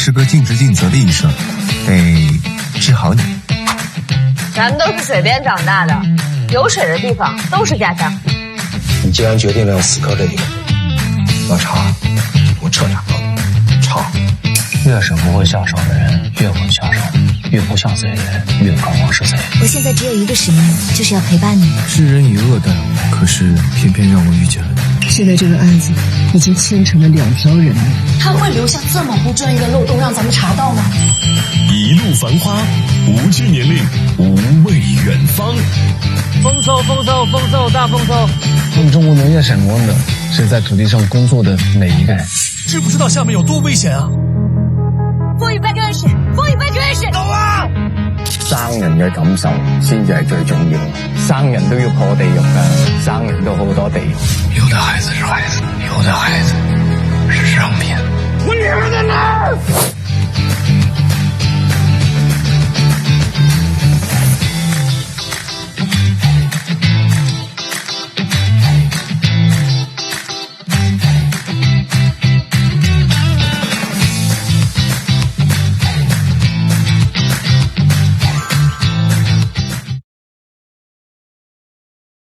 是个尽职尽责的医生，得治好你。咱们都是水边长大的，有水的地方都是家乡。你既然决定了要死磕这一个，老查，我撤2个。查。越是不会下手的人越会下手，越不像贼的人越渴望是贼。我现在只有一个使命，就是要陪伴你。知人以恶待我，可是偏偏让我遇见了你。现在这个案子已经牵成了2条人命，他会留下这么不专业的漏洞让咱们查到吗？一路繁花，无惧年龄，无畏远方。丰收，丰收，丰收，大丰收！我们中国农业省问的是在土地上工作的每一个人。知不知道下面有多危險啊？風雨不捐血，風雨不捐血。到啊！生人嘅感受先至係最重要，生人都要破地獄㗎，生人都好多地獄。有的孩子是孩子，有的孩子是上天。